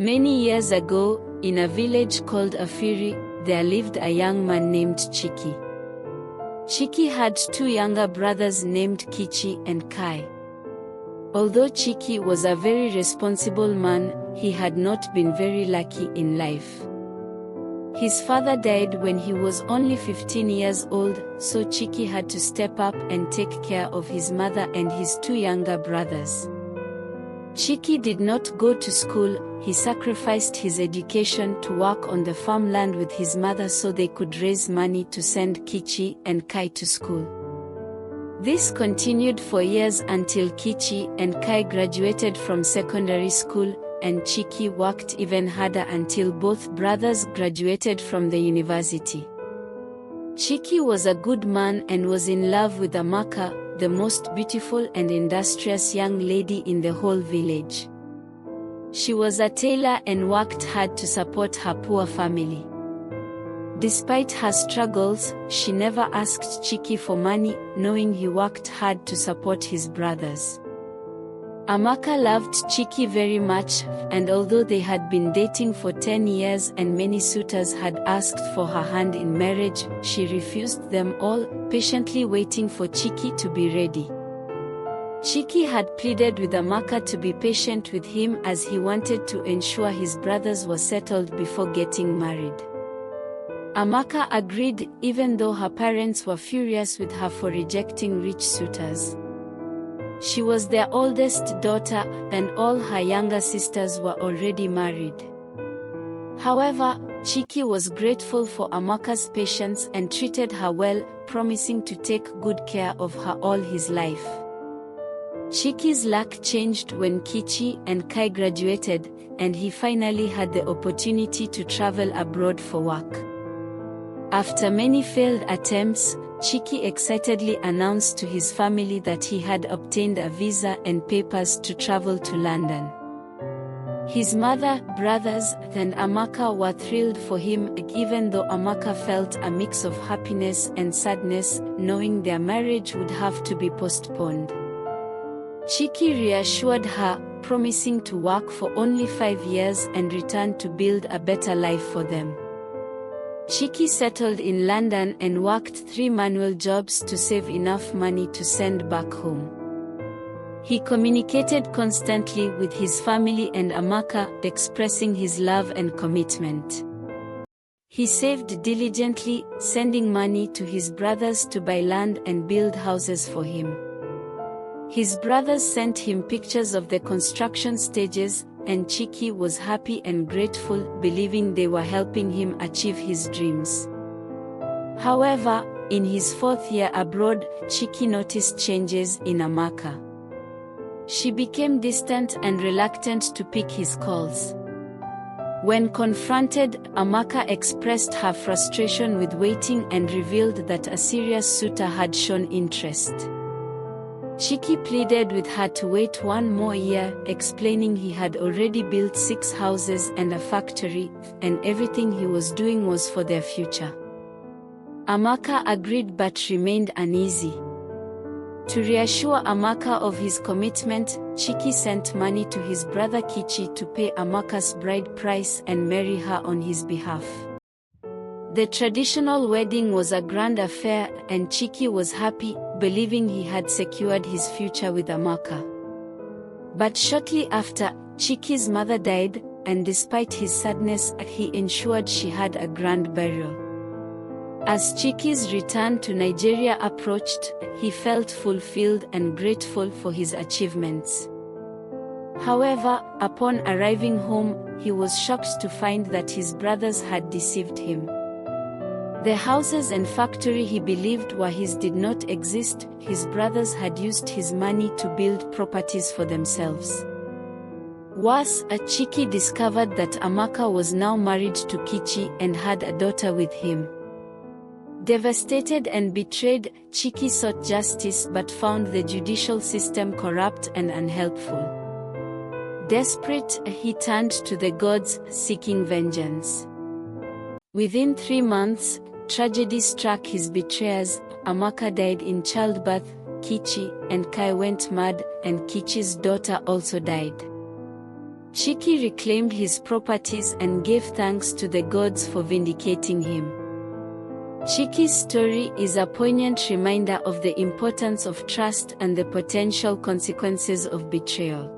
Many years ago, in a village called Afiri, there lived a young man named Chiki. Chiki had two younger brothers named Kichi and Kai. Although Chiki was a very responsible man, he had not been very lucky in life. His father died when he was only 15 years old, so Chiki had to step up and take care of his mother and his two younger brothers. Chiki did not go to school. He sacrificed his education to work on the farmland with his mother so they could raise money to send Kichi and Kai to school. This continued for years until Kichi and Kai graduated from secondary school, and Chiki worked even harder until both brothers graduated from the university. Chiki was a good man and was in love with Amaka, the most beautiful and industrious young lady in the whole village. She was a tailor and worked hard to support her poor family. Despite her struggles, she never asked Chiki for money, knowing he worked hard to support his brothers. Amaka loved Chiki very much, and although they had been dating for 10 years and many suitors had asked for her hand in marriage, she refused them all, patiently waiting for Chiki to be ready. Chiki had pleaded with Amaka to be patient with him as he wanted to ensure his brothers were settled before getting married. Amaka agreed, even though her parents were furious with her for rejecting rich suitors. She was their oldest daughter, and all her younger sisters were already married. However, Chiki was grateful for Amaka's patience and treated her well, promising to take good care of her all his life. Chiki's luck changed when Kichi and Kai graduated, and he finally had the opportunity to travel abroad for work. After many failed attempts, Chiki excitedly announced to his family that he had obtained a visa and papers to travel to London. His mother, brothers, and Amaka were thrilled for him, even though Amaka felt a mix of happiness and sadness, knowing their marriage would have to be postponed. Chiki reassured her, promising to work for only 5 years and return to build a better life for them. Chiki settled in London and worked 3 manual jobs to save enough money to send back home. He communicated constantly with his family and Amaka, expressing his love and commitment. He saved diligently, sending money to his brothers to buy land and build houses for him. His brothers sent him pictures of the construction stages, and Chiki was happy and grateful, believing they were helping him achieve his dreams. However, in his 4th year abroad, Chiki noticed changes in Amaka. She became distant and reluctant to pick his calls. When confronted, Amaka expressed her frustration with waiting and revealed that a serious suitor had shown interest. Chiki pleaded with her to wait 1 more year, explaining he had already built 6 houses and a factory, and everything he was doing was for their future. Amaka agreed but remained uneasy. To reassure Amaka of his commitment, Chiki sent money to his brother Kichi to pay Amaka's bride price and marry her on his behalf. The traditional wedding was a grand affair, and Chiki was happy, believing he had secured his future with Amaka. But shortly after, Chiki's mother died, and despite his sadness, he ensured she had a grand burial. As Chiki's return to Nigeria approached, he felt fulfilled and grateful for his achievements. However, upon arriving home, he was shocked to find that his brothers had deceived him. The houses and factory he believed were his did not exist. His brothers had used his money to build properties for themselves. Worse, Chiki discovered that Amaka was now married to Kichi and had a daughter with him. Devastated and betrayed, Chiki sought justice but found the judicial system corrupt and unhelpful. Desperate, he turned to the gods, seeking vengeance. Within 3 months, tragedy struck his betrayers. Amaka died in childbirth, Kichi and Kai went mad, and Kichi's daughter also died. Chiki reclaimed his properties and gave thanks to the gods for vindicating him. Chiki's story is a poignant reminder of the importance of trust and the potential consequences of betrayal.